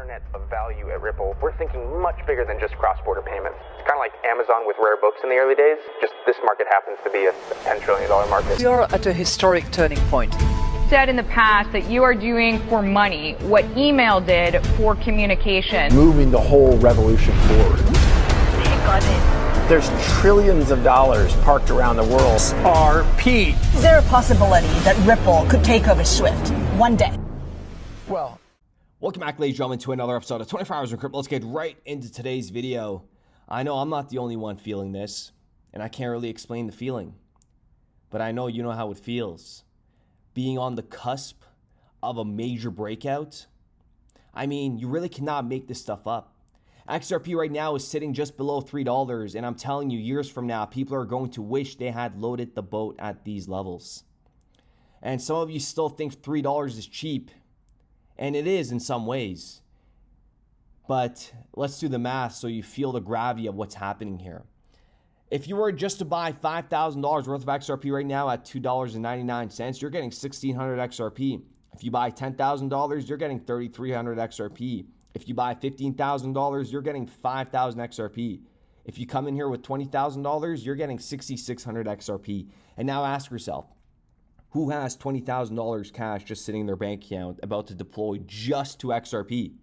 internet of value at Ripple, we're thinking much bigger than just cross-border payments. It's kind of like Amazon with rare books in the early days, just this market happens to be a $10 trillion market. We are at a historic turning point. Said in the past that you are doing for money what email did for communication. Moving the whole revolution forward. Take on it. There's trillions of dollars parked around the world. XRP. Is there a possibility that Ripple could take over Swift one day? Well, welcome back, ladies and gentlemen, to another episode of 24 Hours in Crypto. Let's get right into today's video. I know I'm not the only one feeling this, and I can't really explain the feeling, but I know you know how it feels. Being on the cusp of a major breakout. I mean, you really cannot make this stuff up. XRP right now is sitting just below $3, and I'm telling you, years from now, people are going to wish they had loaded the boat at these levels. And some of you still think $3 is cheap, and it is in some ways. But let's do the math so you feel the gravity of what's happening here. If you were just to buy $5,000 worth of XRP right now at $2.99, you're getting 1,600 XRP. If you buy $10,000, you're getting 3,300 XRP. If you buy $15,000, you're getting 5,000 XRP. If you come in here with $20,000, you're getting 6,600 XRP. And now ask yourself, who has $20,000 cash just sitting in their bank account about to deploy just to XRP?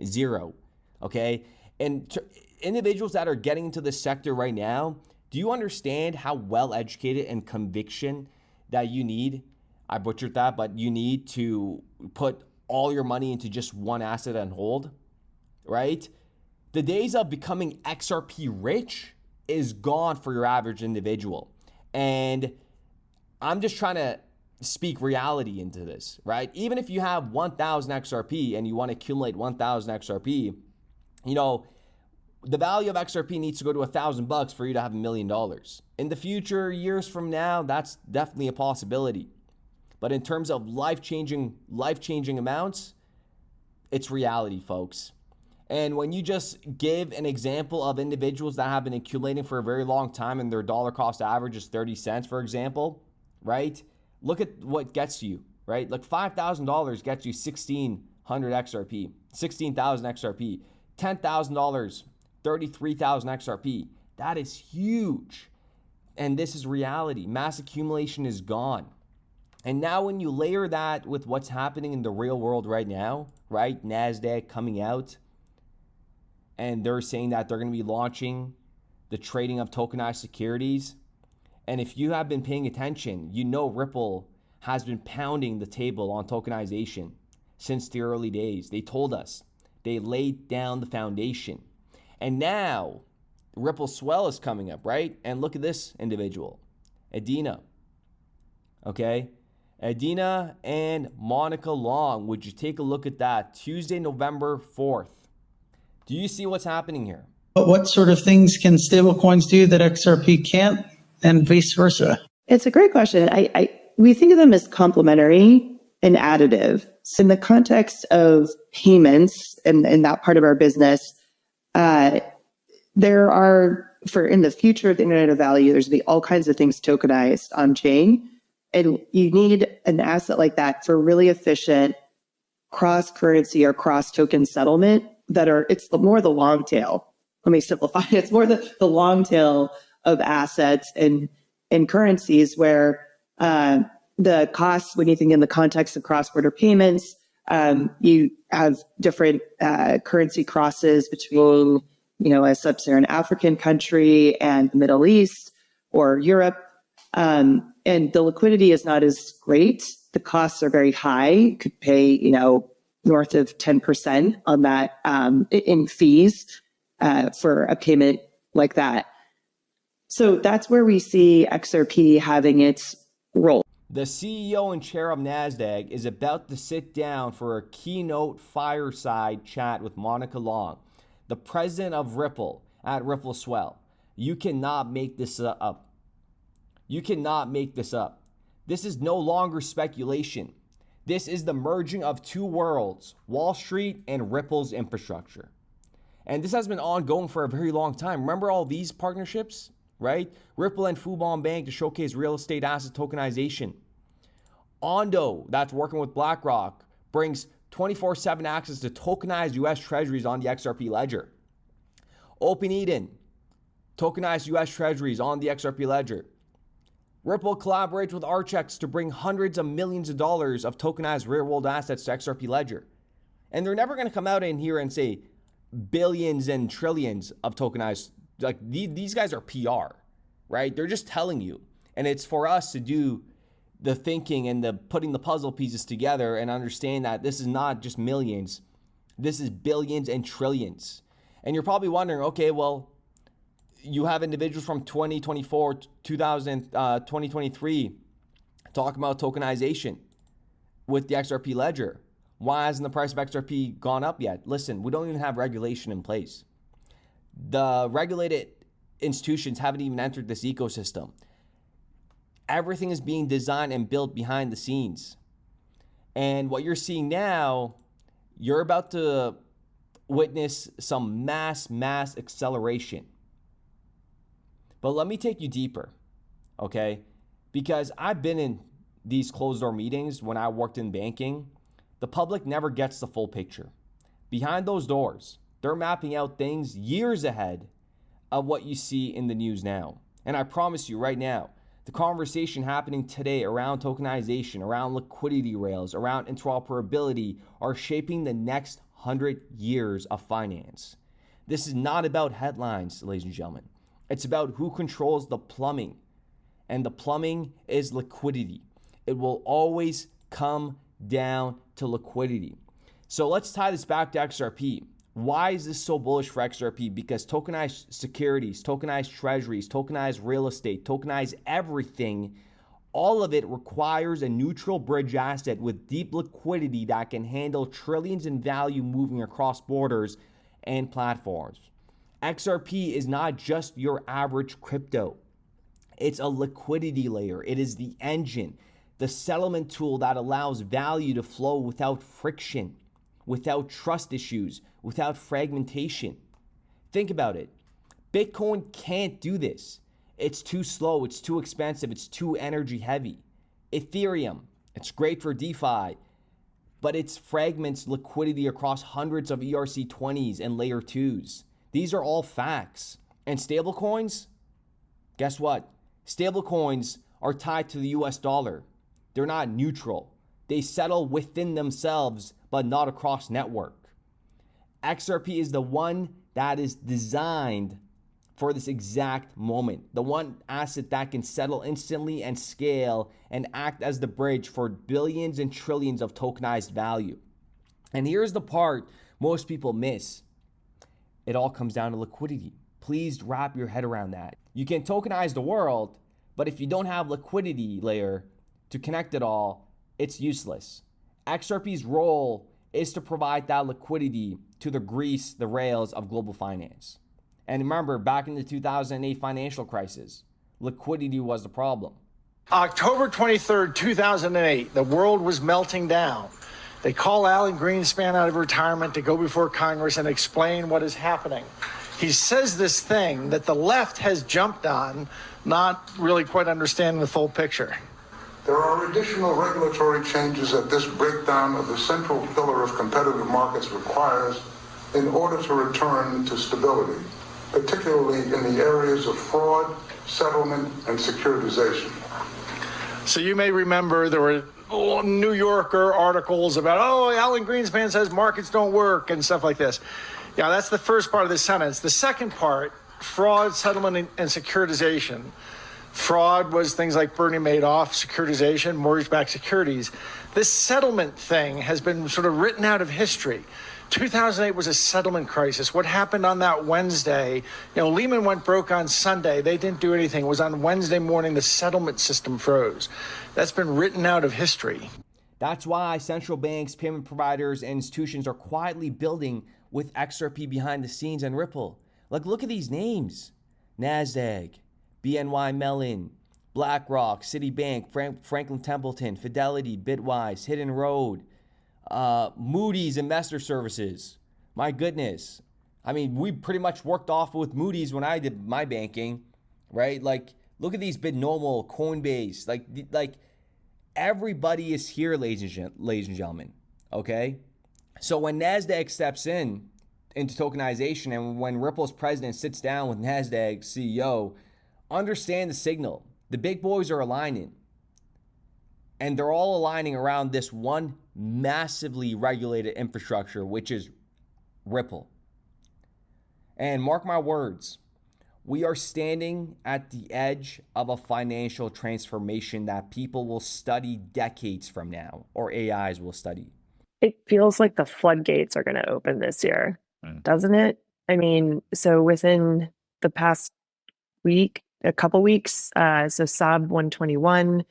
Zero, okay? And individuals that are getting into this sector right now, do you understand how well educated and conviction that you need? I butchered that, but you need to put all your money into just one asset and hold, right? The days of becoming XRP rich is gone for your average individual. And I'm just trying to speak reality into this, right? Even if you have 1,000 XRP and you want to accumulate 1,000 XRP, you know, the value of XRP needs to go to $1,000 for you to have $1 million. In the future, years from now, that's definitely a possibility. But in terms of life-changing amounts, it's reality, folks. And when you just give an example of individuals that have been accumulating for a very long time and their dollar cost average is 30 cents, for example, right? Look at what gets you, right? Like $5,000 gets you 1,600 XRP, 16,000 XRP, $10,000, 33,000 XRP. That is huge. And this is reality. Mass accumulation is gone. And now when you layer that with what's happening in the real world right now, right? NASDAQ coming out, and they're saying that they're going to be launching the trading of tokenized securities. And if you have been paying attention, you know Ripple has been pounding the table on tokenization since the early days. They told us. They laid down the foundation. And now Ripple Swell is coming up, right? And look at this individual, Adina. Okay? Adina and Monica Long. Would you take a look at that? Tuesday, November 4th. Do you see what's happening here? But what sort of things can stablecoins do that XRP can't, and vice versa? It's a great question. We think of them as complementary and additive. So in the context of payments and that part of our business, there are, in the future of the Internet of Value, there's going to be all kinds of things tokenized on chain. And you need an asset like that for really efficient cross-currency or cross-token settlement it's more the long tail. Let me simplify it. It's more the long tail of assets and currencies where the costs, when you think in the context of cross-border payments, you have different currency crosses between, a sub-Saharan African country and the Middle East or Europe. And the liquidity is not as great. The costs are very high. You could pay, north of 10% on that in fees for a payment like that. So that's where we see XRP having its role. The CEO and chair of NASDAQ is about to sit down for a keynote fireside chat with Monica Long, the president of Ripple at Ripple Swell. You cannot make this up. You cannot make this up. This is no longer speculation. This is the merging of two worlds, Wall Street and Ripple's infrastructure. And this has been ongoing for a very long time. Remember all these partnerships, right? Ripple and Fubon Bank to showcase real estate asset tokenization. Ondo, that's working with BlackRock, brings 24/7 access to tokenized US Treasuries on the XRP ledger. Open Eden, tokenized US Treasuries on the XRP ledger. Ripple collaborates with Archex to bring hundreds of millions of dollars of tokenized real-world assets to XRP ledger. And they're never going to come out in here and say billions and trillions of tokenized. Like these guys are PR, right? They're just telling you. And it's for us to do the thinking and the putting the puzzle pieces together and understand that this is not just millions. This is billions and trillions. And you're probably wondering, okay, well, you have individuals from 2024, 2023 talking about tokenization with the XRP ledger. Why hasn't the price of XRP gone up yet? Listen, we don't even have regulation in place. The regulated institutions haven't even entered this ecosystem. Everything is being designed and built behind the scenes. And what you're seeing now, you're about to witness some mass acceleration. But let me take you deeper, okay? Because I've been in these closed door meetings when I worked in banking. The public never gets the full picture. Behind those doors, they're mapping out things years ahead of what you see in the news now. And I promise you right now, the conversation happening today around tokenization, around liquidity rails, around interoperability are shaping the next 100 years of finance. This is not about headlines, ladies and gentlemen. It's about who controls the plumbing. And the plumbing is liquidity. It will always come down to liquidity. So let's tie this back to XRP. Why is this so bullish for XRP? Because tokenized securities, tokenized treasuries, tokenized real estate, tokenized everything, all of it requires a neutral bridge asset with deep liquidity that can handle trillions in value moving across borders and platforms. XRP is not just your average crypto. It's a liquidity layer. It is the engine, the settlement tool that allows value to flow without friction, without trust issues, without fragmentation. Think about it. Bitcoin can't do this. It's too slow, it's too expensive, it's too energy heavy. Ethereum, it's great for DeFi, but it fragments liquidity across hundreds of ERC20s and layer 2s. These are all facts. And stablecoins, guess what? Stablecoins are tied to the US dollar. They're not neutral. They settle within themselves, but not across network. XRP is the one that is designed for this exact moment. The one asset that can settle instantly and scale and act as the bridge for billions and trillions of tokenized value. And here's the part most people miss. It all comes down to liquidity. Please wrap your head around that. You can tokenize the world, but if you don't have liquidity layer to connect it all, it's useless. XRP's role is to provide that liquidity to the grease, the rails of global finance. And remember, back in the 2008 financial crisis, liquidity was the problem. October 23rd, 2008, the world was melting down. They call Alan Greenspan out of retirement to go before Congress and explain what is happening. He says this thing that the left has jumped on, not really quite understanding the full picture. There are additional regulatory changes that this breakdown of the central pillar of competitive markets requires in order to return to stability, particularly in the areas of fraud, settlement, and securitization. So you may remember there were New Yorker articles about, Alan Greenspan says markets don't work and stuff like this. Yeah, that's the first part of the sentence. The second part, fraud, settlement, and securitization. Fraud was things like Bernie Madoff, securitization, mortgage-backed securities. This settlement thing has been sort of written out of history. 2008 was a settlement crisis. What happened on that Wednesday? Lehman went broke on Sunday. They didn't do anything. It was on Wednesday morning the settlement system froze. That's been written out of history. That's why central banks, payment providers, and institutions are quietly building with XRP behind the scenes and Ripple. Like, look at these names. NASDAQ, BNY Mellon, BlackRock, Citibank, Franklin Templeton, Fidelity, Bitwise, Hidden Road, Moody's Investor Services. My goodness. I mean, we pretty much worked off with Moody's when I did my banking, right? Like, look at these BitNormal, Coinbase. Like everybody is here, ladies and gentlemen, okay? So when NASDAQ steps into tokenization, and when Ripple's president sits down with NASDAQ CEO, understand the signal. The big boys are aligning. And they're all aligning around this one massively regulated infrastructure, which is Ripple. And mark my words, we are standing at the edge of a financial transformation that people will study decades from now, or AIs will study. It feels like the floodgates are going to open this year, doesn't it? I mean, so within the past week, a couple weeks, so SAB 121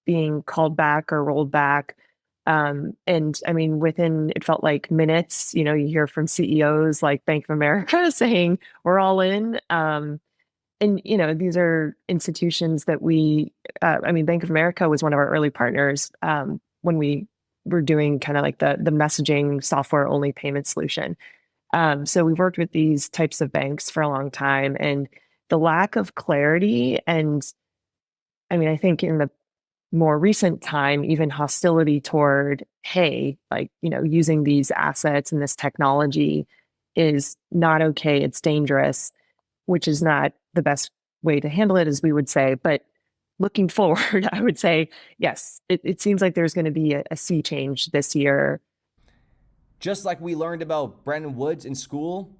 being called back or rolled back. And I mean, within, it felt like minutes, you hear from CEOs like Bank of America saying, we're all in. And, these are institutions that Bank of America was one of our early partners when we were doing kind of like the messaging software only payment solution. So we've worked with these types of banks for a long time, and the lack of clarity. And I think in the more recent time, even hostility toward, hey, using these assets and this technology is not okay. It's dangerous, which is not the best way to handle it, as we would say. But looking forward, I would say, yes, it seems like there's going to be a sea change this year. Just like we learned about Bretton Woods in school,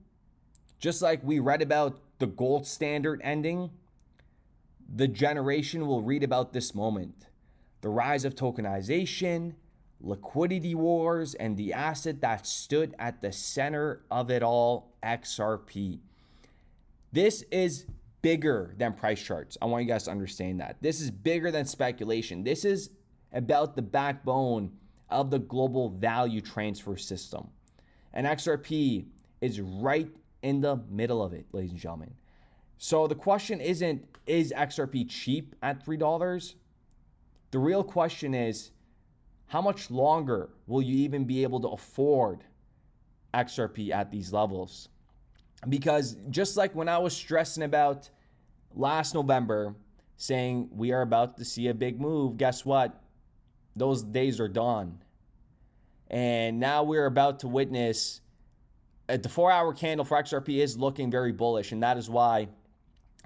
just like we read about the gold standard ending, the generation will read about this moment. The rise of tokenization, liquidity wars, and the asset that stood at the center of it all, XRP. This is bigger than price charts. I want you guys to understand that. This is bigger than speculation. This is about the backbone of the global value transfer system. And XRP is right in the middle of it, ladies and gentlemen. So the question isn't, is XRP cheap at $3? The real question is, how much longer will you even be able to afford XRP at these levels? Because just like when I was stressing about last November, saying we are about to see a big move, guess what? Those days are done. And now we're about to witness the 4-hour candle for XRP is looking very bullish. And that is why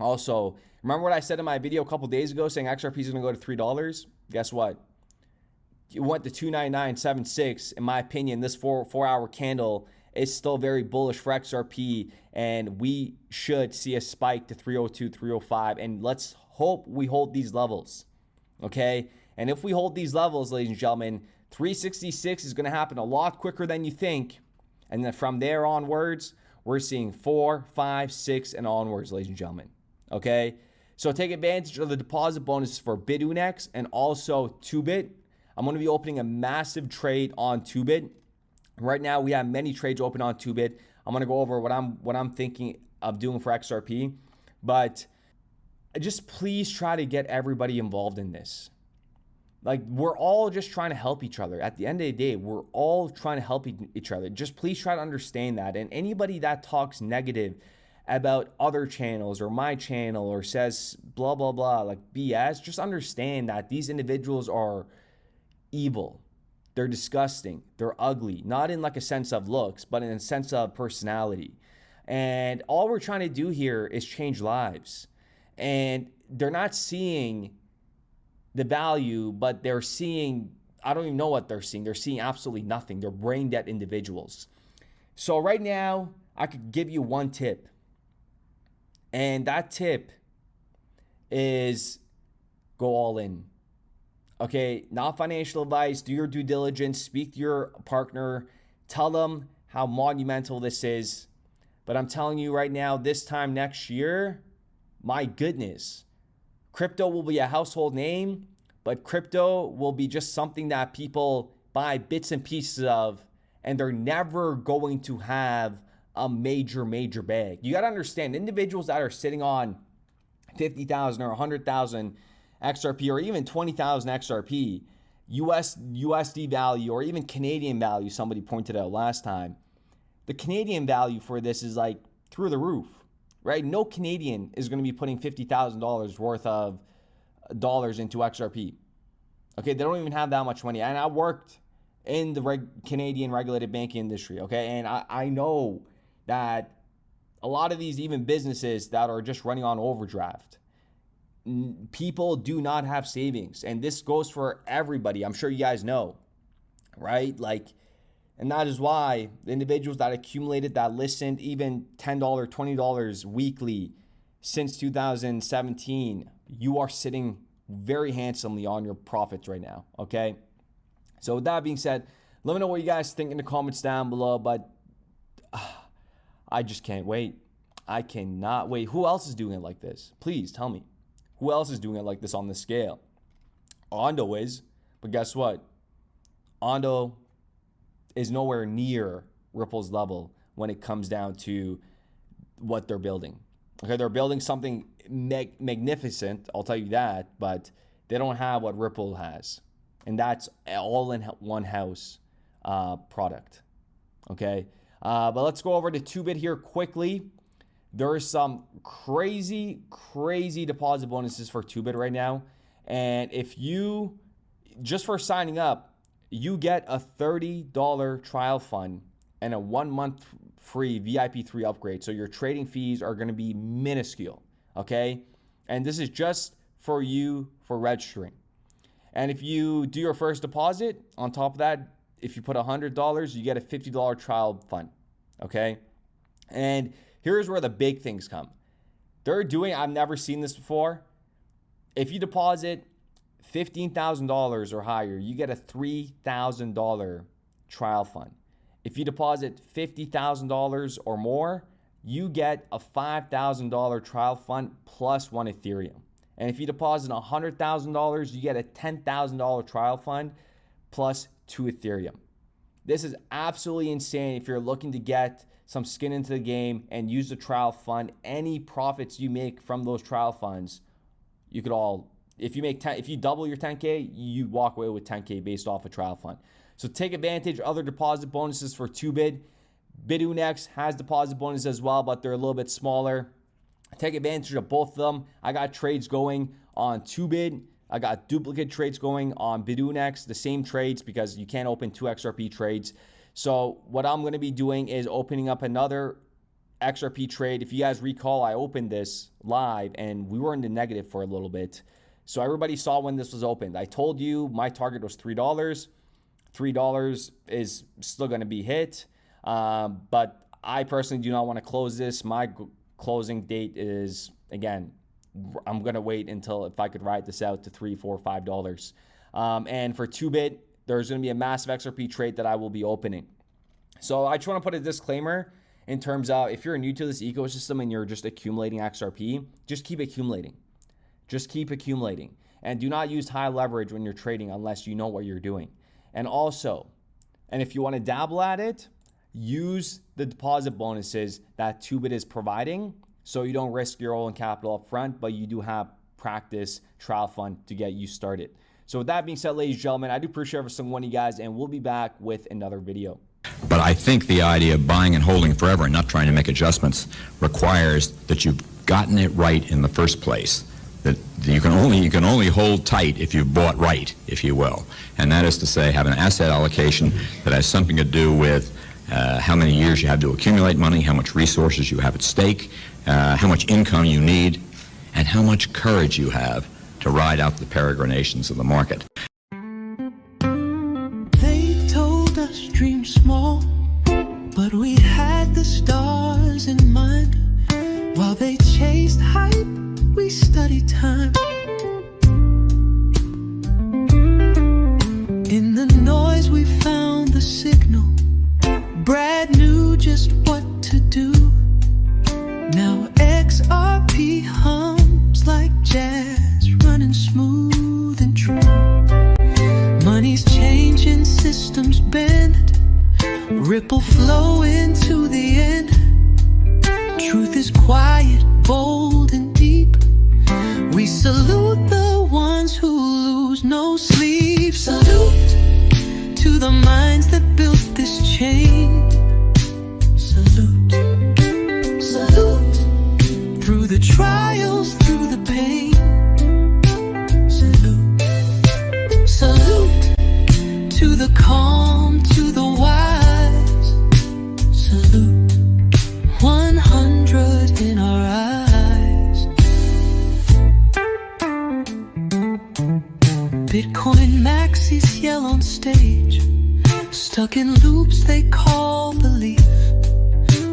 also, remember what I said in my video a couple days ago saying XRP is going to go to $3? Guess what? It went to 299.76. In my opinion, this 4-hour candle is still very bullish for XRP, and we should see a spike to 302, 305, and let's hope we hold these levels, okay? And if we hold these levels, ladies and gentlemen, 366 is going to happen a lot quicker than you think, and then from there onwards, we're seeing 4, 5, 6, and onwards, ladies and gentlemen, okay? So take advantage of the deposit bonuses for Bitunix and also 2Bit. I'm going to be opening a massive trade on 2Bit. Right now, we have many trades open on 2Bit. I'm going to go over what I'm thinking of doing for XRP. But just please try to get everybody involved in this. Like, we're all just trying to help each other. At the end of the day, we're all trying to help each other. Just please try to understand that. And anybody that talks negative about other channels or my channel or says blah, blah, blah, like BS, just understand that these individuals are evil. They're disgusting. They're ugly. Not in like a sense of looks, but in a sense of personality. And all we're trying to do here is change lives. And they're not seeing the value, but they're seeing, I don't even know what they're seeing. They're seeing absolutely nothing. They're brain dead individuals. So right now, I could give you one tip. And that tip is go all in. Okay, not financial advice. Do your due diligence. Speak to your partner. Tell them how monumental this is. But I'm telling you right now, this time next year, my goodness, crypto will be a household name, but crypto will be just something that people buy bits and pieces of, and they're never going to have a major bag. You got to understand, individuals that are sitting on 50,000 or 100,000 XRP or even 20,000 XRP, USD value, or even Canadian value, somebody pointed out last time. The Canadian value for this is like through the roof, right? No Canadian is going to be putting $50,000 worth of dollars into XRP. Okay, they don't even have that much money. And I worked in the Canadian regulated banking industry, okay? And I know that a lot of these even businesses that are just running on overdraft, people do not have savings. And this goes for everybody. I'm sure you guys know, right? Like, and that is why the individuals that accumulated, that listened, even $10, $20 weekly since 2017, you are sitting very handsomely on your profits right now, okay? So with that being said, let me know what you guys think in the comments down below, but I just can't wait. I cannot wait. Who else is doing it like this? Please tell me. Who else is doing it like this on this scale? Ondo is, but guess what? Ondo is nowhere near Ripple's level when it comes down to what they're building. Okay, they're building something magnificent, I'll tell you that, but they don't have what Ripple has. And that's all in one house product. Okay, but let's go over to 2bit here quickly. There are some crazy deposit bonuses for 2bit right now. And if you, just for signing up, you get a $30 trial fund and a 1 month free VIP 3 upgrade. So your trading fees are going to be minuscule, okay? And this is just for you for registering. And if you do your first deposit, on top of that, if you put $100, you get a $50 trial fund, okay? And here's where the big things come. They're doing, I've never seen this before. If you deposit $15,000 or higher, you get a $3,000 trial fund. If you deposit $50,000 or more, you get a $5,000 trial fund plus 1 Ethereum. And if you deposit $100,000, you get a $10,000 trial fund plus 2 Ethereum. This is absolutely insane. If you're looking to get some skin into the game and use the trial fund, any profits you make from those trial funds, you could all, if you double your 10K, you walk away with 10K based off a trial fund. So take advantage. Other deposit bonuses for 2bit. Bitunix has deposit bonuses as well, but they're a little bit smaller. Take advantage of both of them. I got trades going on 2bit. I got duplicate trades going on Bitunix, the same trades, because you can't open 2 XRP trades. So what I'm going to be doing is opening up another XRP trade. If you guys recall, I opened this live and we were in the negative for a little bit. So everybody saw when this was opened. I told you my target was $3. $3 is still going to be hit. But I personally do not want to close this. My closing date is, again, I'm going to wait until, if I could ride this out to $3, $4, $5. And for 2bit, there's going to be a massive XRP trade that I will be opening. So I just want to put a disclaimer in terms of, if you're new to this ecosystem and you're just accumulating XRP, just keep accumulating. Just keep accumulating. And do not use high leverage when you're trading unless you know what you're doing. And also, and if you want to dabble at it, use the deposit bonuses that 2bit is providing, so you don't risk your own capital up front, but you do have practice trial fund to get you started. So with that being said, ladies and gentlemen, I do appreciate every single one of you guys, and we'll be back with another video. But I think the idea of buying and holding forever and not trying to make adjustments requires that you've gotten it right in the first place. That you can only hold tight if you've bought right, if you will. And that is to say, have an asset allocation that has something to do with how many years you have to accumulate money, how much resources you have at stake, how much income you need, and how much courage you have to ride out the peregrinations of the market. They told us dream small, but we had the stars in mind. While they chased hype, we studied time. In the noise we found the signal. Brad knew just what to do. Now XRP hums like jazz, running smooth and true. Money's changing, systems bend, ripple flow into the end. Truth is quiet, bold and deep. We salute the ones who lose no sleep. Salute to the minds that built this chain. Salute, salute, through the trials, through the pain. Salute, salute to the calm. wisdom to the wise. Salute 100 in our eyes. Bitcoin maxis yell on stage, stuck in loops they call belief,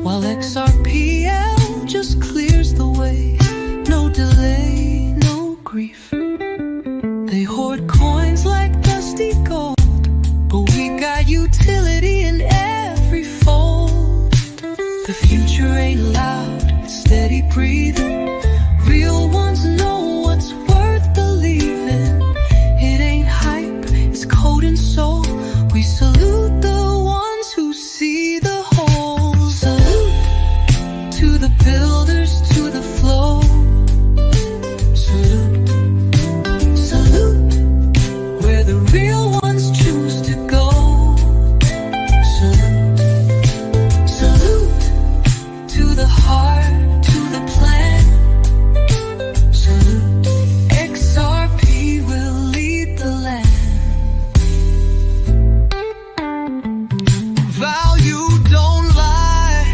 while XRPL just clears the way. No delay, no grief. They hoard coins like dusty gold, but we got utility in every fold. The future ain't loud, it's steady breathing. Real ones know what's worth believing. It ain't hype, it's code and soul. We salute the ones who see the whole. Salute to the builders, to the flow. Salute, salute, where the real ones choose to go. Salute, salute, to the heart, to the plan. Salute, XRP will lead the land. Value don't lie,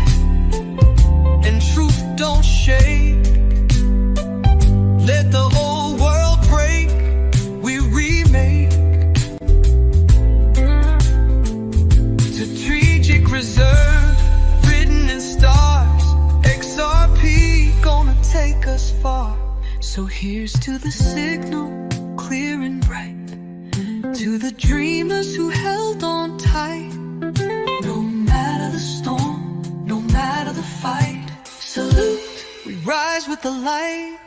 and truth don't shake. Let the whole world break, we remake. Strategic reserve, written in stars. XRP gonna take us far. So here's to the signal, clear and bright. To the dreamers who held on tight. No matter the storm, no matter the fight. Salute, we rise with the light.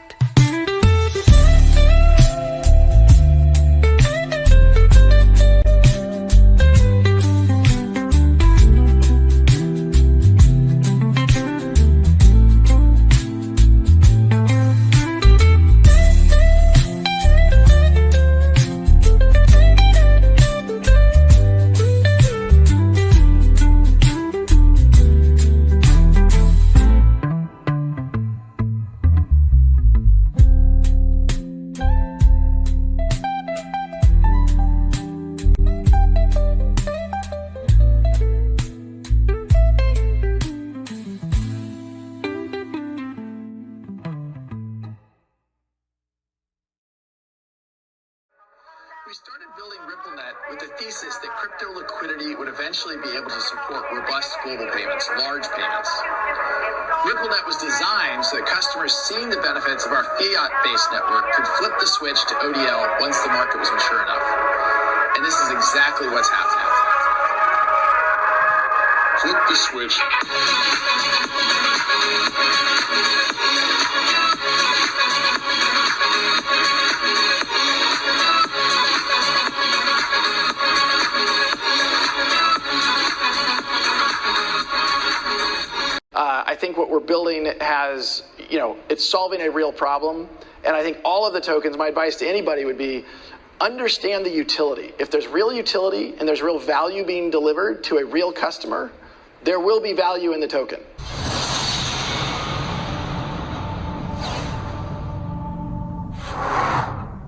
We started building RippleNet with the thesis that crypto liquidity would eventually be able to support robust global payments, large payments. RippleNet was designed so that customers seeing the benefits of our fiat-based network could flip the switch to ODL once the market was mature enough. And this is exactly what's happening. Flip the switch. I think what we're building has, it's solving a real problem. And I think all of the tokens, my advice to anybody would be, understand the utility. If there's real utility and there's real value being delivered to a real customer, there will be value in the token.